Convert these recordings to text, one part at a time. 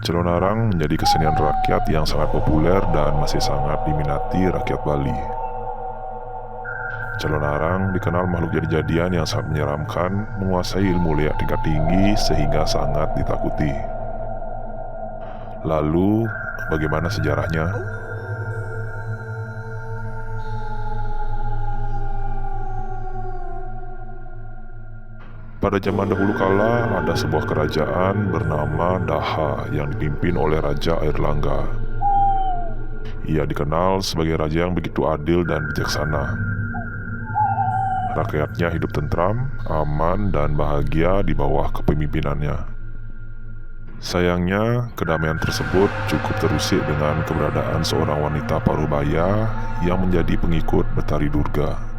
Celonarang menjadi kesenian rakyat yang sangat populer dan masih sangat diminati rakyat Bali. Celonarang dikenal makhluk jadi-jadian yang sangat menyeramkan, menguasai ilmu liak tingkat tinggi sehingga sangat ditakuti. Lalu, bagaimana sejarahnya? Pada zaman dahulu kala, ada sebuah kerajaan bernama Daha yang dipimpin oleh Raja Airlangga. Ia dikenal sebagai raja yang begitu adil dan bijaksana. Rakyatnya hidup tentram, aman, dan bahagia di bawah kepemimpinannya. Sayangnya, kedamaian tersebut cukup terusik dengan keberadaan seorang wanita parubaya yang menjadi pengikut Betari Durga.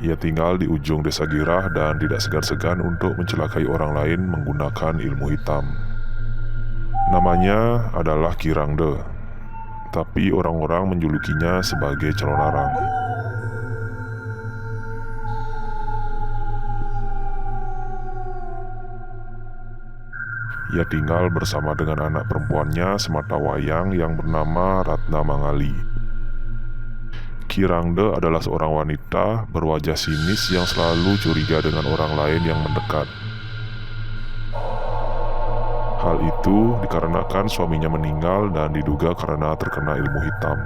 Ia tinggal di ujung desa Girah dan tidak segan-segan untuk mencelakai orang lain menggunakan ilmu hitam. Namanya adalah Kirangde, tapi orang-orang menjulukinya sebagai Celonarang. Ia tinggal bersama dengan anak perempuannya sematawayang yang bernama Ratna Mangali. Kirangde adalah seorang wanita berwajah sinis yang selalu curiga dengan orang lain yang mendekat. Hal itu dikarenakan suaminya meninggal dan diduga karena terkena ilmu hitam.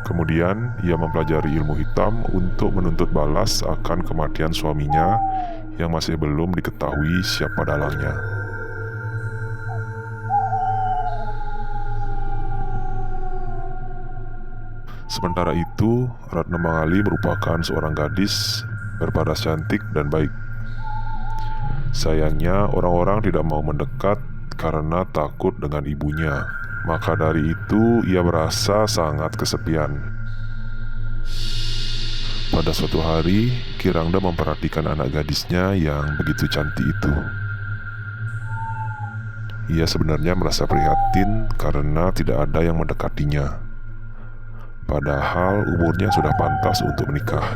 Kemudian ia mempelajari ilmu hitam untuk menuntut balas akan kematian suaminya yang masih belum diketahui siapa dalangnya. Sementara itu, Ratna Mangali merupakan seorang gadis berparas cantik dan baik. Sayangnya, orang-orang tidak mau mendekat karena takut dengan ibunya. Maka dari itu, ia merasa sangat kesepian. Pada suatu hari, Kirangda memperhatikan anak gadisnya yang begitu cantik itu. Ia sebenarnya merasa prihatin karena tidak ada yang mendekatinya. Padahal umurnya sudah pantas untuk menikah.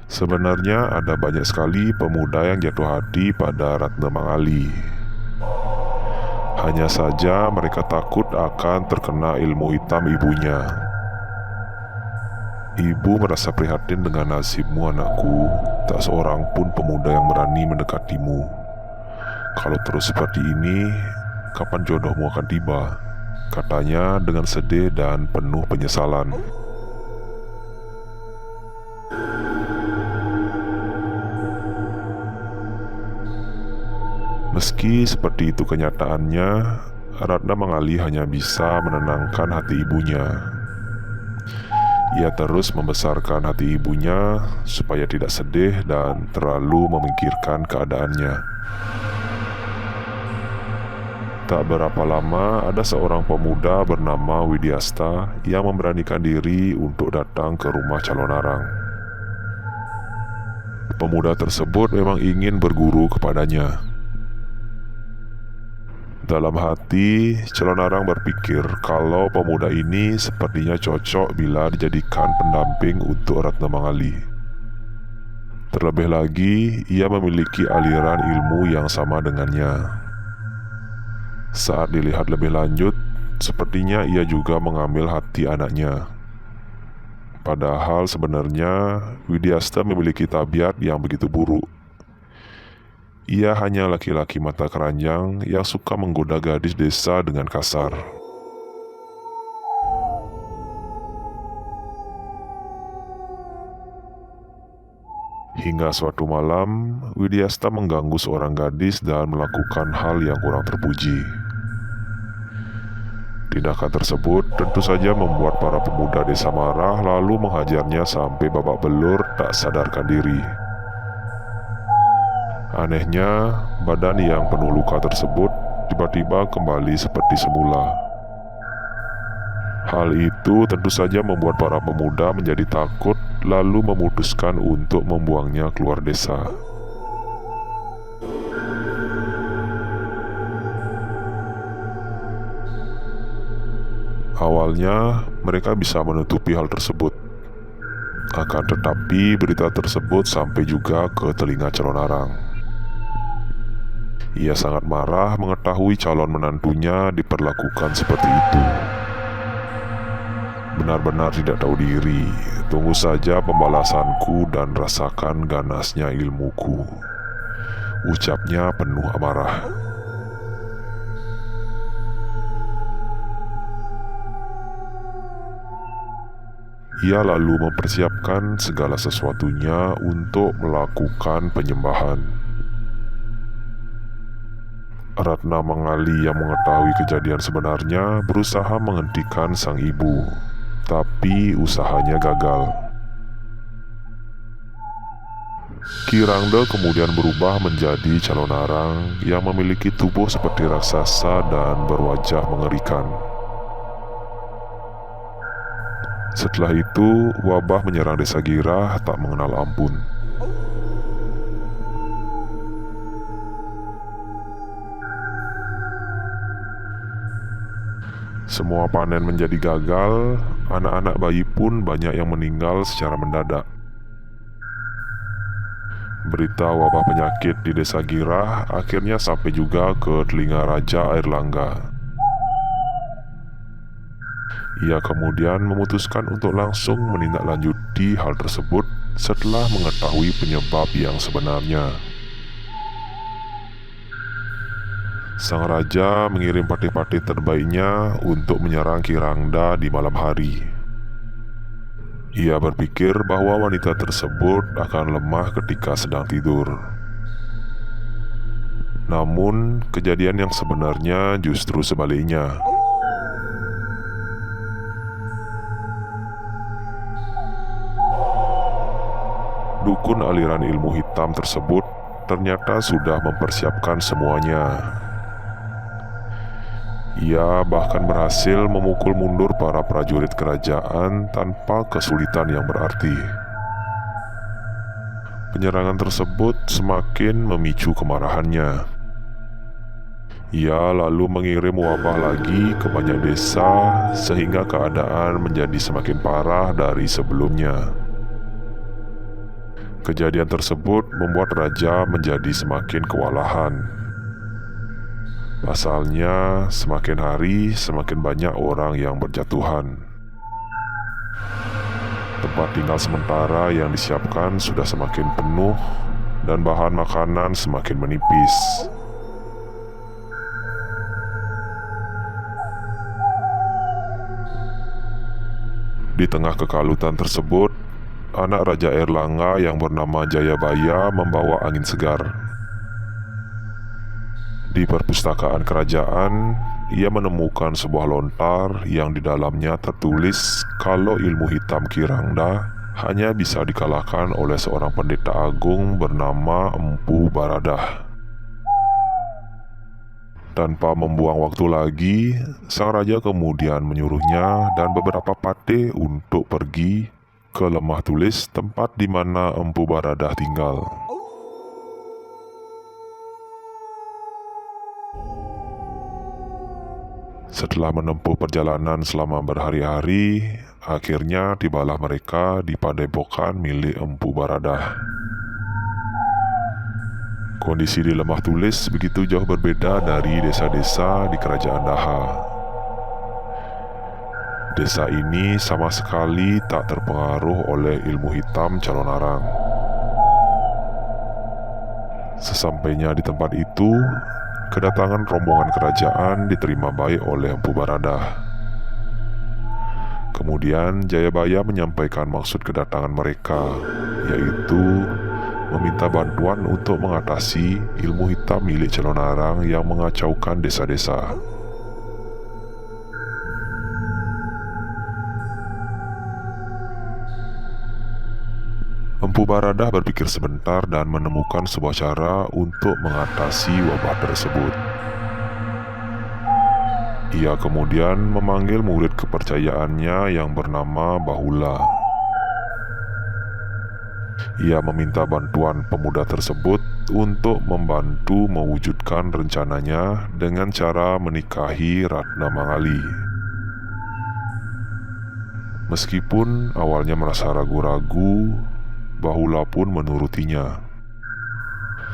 Sebenarnya ada banyak sekali pemuda yang jatuh hati pada Ratna Mangali. Hanya saja mereka takut akan terkena ilmu hitam ibunya. Ibu merasa prihatin dengan nasibmu, anakku. Tak seorang pun pemuda yang berani mendekatimu. Kalau terus seperti ini, kapan jodohmu akan tiba? Katanya dengan sedih dan penuh penyesalan. Meski seperti itu kenyataannya, Ratna Mangali hanya bisa menenangkan hati ibunya. Ia terus membesarkan hati ibunya supaya tidak sedih dan terlalu memikirkan keadaannya. Tak berapa lama, ada seorang pemuda bernama Widyasta yang memberanikan diri untuk datang ke rumah Celonarang. Pemuda tersebut memang ingin berguru kepadanya. Dalam hati, Celonarang berpikir kalau pemuda ini sepertinya cocok bila dijadikan pendamping untuk Ratna Mangali. Terlebih lagi, ia memiliki aliran ilmu yang sama dengannya. Saat dilihat lebih lanjut, sepertinya ia juga mengambil hati anaknya. Padahal sebenarnya Widyasta memiliki tabiat yang begitu buruk. Ia hanya laki-laki mata keranjang yang suka menggoda gadis desa dengan kasar. Hingga suatu malam, Widyasta mengganggu seorang gadis dan melakukan hal yang kurang terpuji. Tindakan tersebut tentu saja membuat para pemuda desa marah lalu menghajarnya sampai babak belur tak sadarkan diri. Anehnya, badan yang penuh luka tersebut tiba-tiba kembali seperti semula. Hal itu tentu saja membuat para pemuda menjadi takut lalu memutuskan untuk membuangnya keluar desa. Awalnya mereka bisa menutupi hal tersebut. Akan tetapi berita tersebut sampai juga ke telinga calon arang. Ia sangat marah mengetahui calon menantunya diperlakukan seperti itu. Benar-benar tidak tahu diri. Tunggu saja pembalasanku dan rasakan ganasnya ilmuku, ucapnya penuh amarah. Ia lalu mempersiapkan segala sesuatunya untuk melakukan penyembahan. Ratna Mangali yang mengetahui kejadian sebenarnya berusaha menghentikan sang ibu, tapi usahanya gagal. Ki Rangda kemudian berubah menjadi calon arang yang memiliki tubuh seperti raksasa dan berwajah mengerikan. Setelah itu, wabah menyerang desa Girah tak mengenal ampun. Semua panen menjadi gagal, anak-anak bayi pun banyak yang meninggal secara mendadak. Berita wabah penyakit di desa Girah akhirnya sampai juga ke telinga Raja Airlangga. Ia kemudian memutuskan untuk langsung menindaklanjuti hal tersebut setelah mengetahui penyebab yang sebenarnya. Sang raja mengirim pati-pati terbaiknya untuk menyerang Ki Rangda di malam hari. Ia berpikir bahwa wanita tersebut akan lemah ketika sedang tidur. Namun, kejadian yang sebenarnya justru sebaliknya. Dukun aliran ilmu hitam tersebut ternyata sudah mempersiapkan semuanya. Ia bahkan berhasil memukul mundur para prajurit kerajaan tanpa kesulitan yang berarti. Penyerangan tersebut semakin memicu kemarahannya. Ia lalu mengirim wabah lagi ke banyak desa sehingga keadaan menjadi semakin parah dari sebelumnya. Kejadian tersebut membuat raja menjadi semakin kewalahan. Pasalnya, semakin hari semakin banyak orang yang berjatuhan. Tempat tinggal sementara yang disiapkan sudah semakin penuh dan bahan makanan semakin menipis. Di tengah kekalutan tersebut, anak Raja Airlangga yang bernama Jayabaya membawa angin segar. Di perpustakaan kerajaan, ia menemukan sebuah lontar yang di dalamnya tertulis kalau ilmu hitam Ki Rangda hanya bisa dikalahkan oleh seorang pendeta agung bernama Empu Baradah. Tanpa membuang waktu lagi, sang raja kemudian menyuruhnya dan beberapa pate untuk pergi ke Lemah Tulis, tempat di mana Empu Baradah tinggal. Setelah menempuh perjalanan selama berhari-hari, akhirnya tibalah mereka di padepokan milik Empu Baradah. Kondisi di Lemah Tulis begitu jauh berbeda dari desa-desa di Kerajaan Daha. Desa ini sama sekali tak terpengaruh oleh ilmu hitam calon arang. Sesampainya di tempat itu, kedatangan rombongan kerajaan diterima baik oleh Empu Baradah. Kemudian Jayabaya menyampaikan maksud kedatangan mereka, yaitu meminta bantuan untuk mengatasi ilmu hitam milik calon arang yang mengacaukan desa-desa. Empu Baradah berpikir sebentar dan menemukan sebuah cara untuk mengatasi wabah tersebut. Ia kemudian memanggil murid kepercayaannya yang bernama Bahula. Ia meminta bantuan pemuda tersebut untuk membantu mewujudkan rencananya dengan cara menikahi Ratna Mangali. Meskipun awalnya merasa ragu-ragu, Bahula pun menurutinya.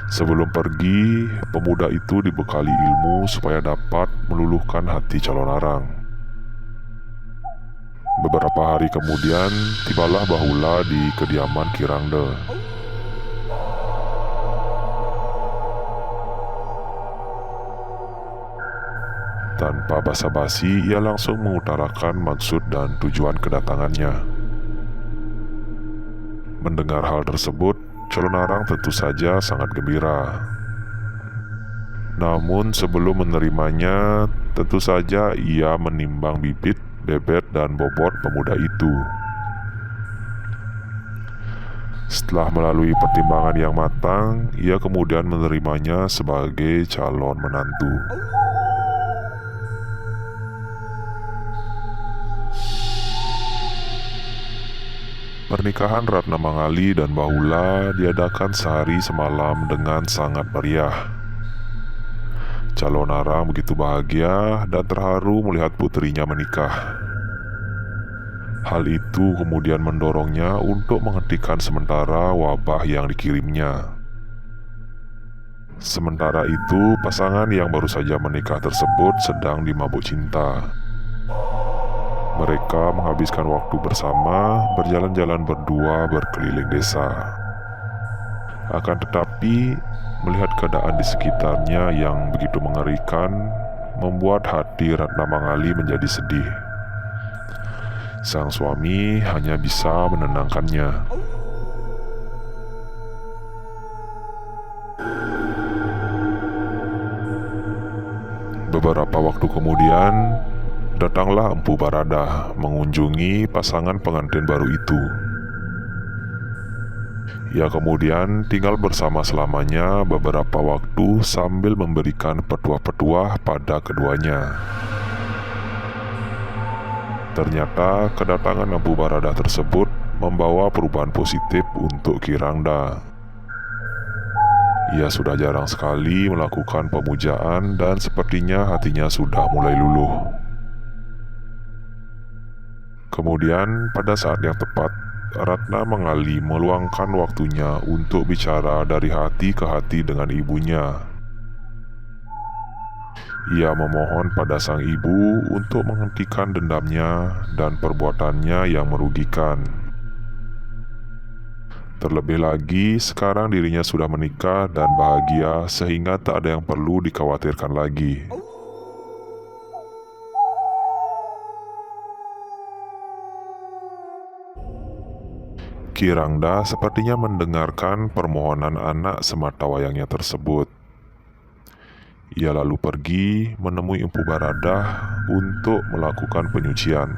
Sebelum pergi, pemuda itu dibekali ilmu supaya dapat meluluhkan hati calon arang. Beberapa hari kemudian, tibalah Bahula di kediaman Kirangde. Tanpa basa-basi, ia langsung mengutarakan maksud dan tujuan kedatangannya. Mendengar hal tersebut, calon arang tentu saja sangat gembira. Namun sebelum menerimanya, tentu saja ia menimbang bibit, bebet, dan bobot pemuda itu. Setelah melalui pertimbangan yang matang, ia kemudian menerimanya sebagai calon menantu. Pernikahan Ratna Mangali dan Bahula diadakan sehari semalam dengan sangat meriah. Calon arang begitu bahagia dan terharu melihat putrinya menikah. Hal itu kemudian mendorongnya untuk menghentikan sementara wabah yang dikirimnya. Sementara itu, pasangan yang baru saja menikah tersebut sedang dimabuk cinta. Mereka menghabiskan waktu bersama, berjalan-jalan berdua berkeliling desa. Akan tetapi, melihat keadaan di sekitarnya yang begitu mengerikan, membuat hati Ratna Mangali menjadi sedih. Sang suami hanya bisa menenangkannya. Beberapa waktu kemudian, datanglah Empu Baradah mengunjungi pasangan pengantin baru itu. Ia kemudian tinggal bersama selamanya beberapa waktu sambil memberikan petuah-petuah pada keduanya. Ternyata kedatangan Empu Baradah tersebut membawa perubahan positif untuk Kirangda. Ia sudah jarang sekali melakukan pemujaan dan sepertinya hatinya sudah mulai luluh. Kemudian pada saat yang tepat, Ratna Mangali meluangkan waktunya untuk bicara dari hati ke hati dengan ibunya. Ia memohon pada sang ibu untuk menghentikan dendamnya dan perbuatannya yang merugikan. Terlebih lagi, sekarang dirinya sudah menikah dan bahagia sehingga tak ada yang perlu dikhawatirkan lagi. Kirangda sepertinya mendengarkan permohonan anak sematawayangnya tersebut. Ia lalu pergi menemui Empu Baradah untuk melakukan penyucian.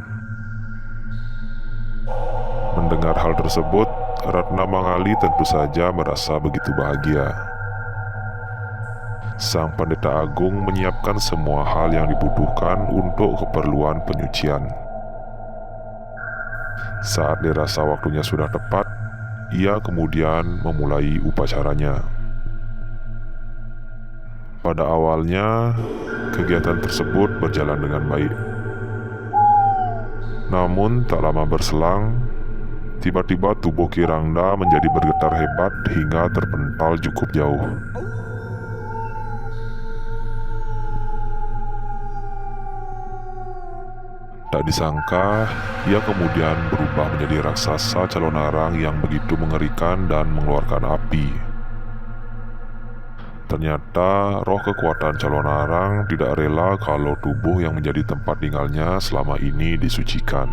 Mendengar hal tersebut, Ratna Mangali tentu saja merasa begitu bahagia. Sang pendeta agung menyiapkan semua hal yang dibutuhkan untuk keperluan penyucian. Saat dirasa waktunya sudah tepat, ia kemudian memulai upacaranya. Pada awalnya, kegiatan tersebut berjalan dengan baik. Namun tak lama berselang, tiba-tiba tubuh Kirangda menjadi bergetar hebat hingga terpental cukup jauh. Tak disangka, ia kemudian berubah menjadi raksasa calon arang yang begitu mengerikan dan mengeluarkan api. Ternyata roh kekuatan calon arang tidak rela kalau tubuh yang menjadi tempat tinggalnya selama ini disucikan.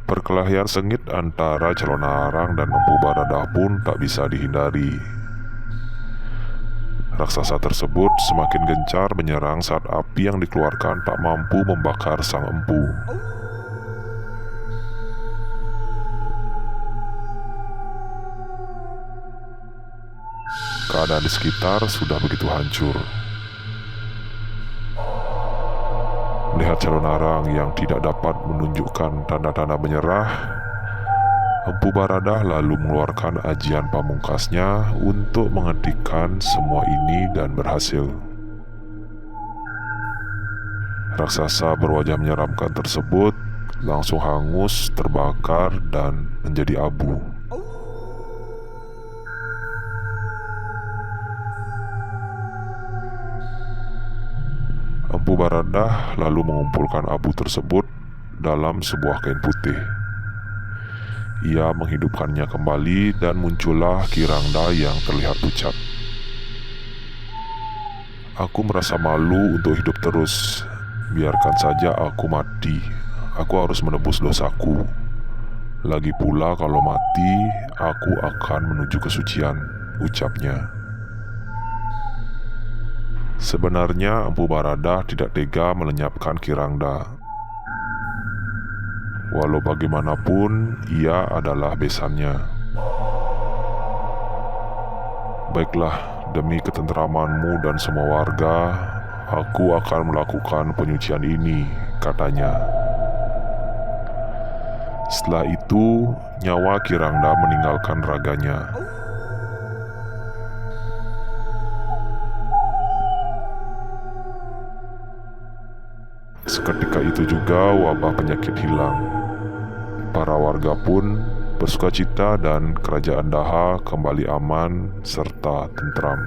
Perkelahian sengit antara calon arang dan Empu Baradah pun tak bisa dihindari. Raksasa tersebut semakin gencar menyerang saat api yang dikeluarkan tak mampu membakar sang empu. Keadaan di sekitar sudah begitu hancur. Melihat calon arang yang tidak dapat menunjukkan tanda-tanda menyerah, Empu Baradah lalu mengeluarkan ajian pamungkasnya untuk menghentikan semua ini dan berhasil. Raksasa berwajah menyeramkan tersebut langsung hangus, terbakar, dan menjadi abu. Empu Baradah lalu mengumpulkan abu tersebut dalam sebuah kain putih. Ia menghidupkannya kembali dan muncullah Kirangda yang terlihat pucat. Aku merasa malu untuk hidup terus. Biarkan saja aku mati. Aku harus menebus dosaku. Lagi pula kalau mati, aku akan menuju kesucian, ucapnya. Sebenarnya Empu Baradah tidak tega melenyapkan Kirangda. Walau bagaimanapun, ia adalah besannya. Baiklah, demi ketentramanmu dan semua warga, aku akan melakukan penyucian ini, katanya. Setelah itu, nyawa Kirangda meninggalkan raganya. Seketika itu juga wabah penyakit hilang. Para warga pun bersukacita dan kerajaan Daha kembali aman serta tentram.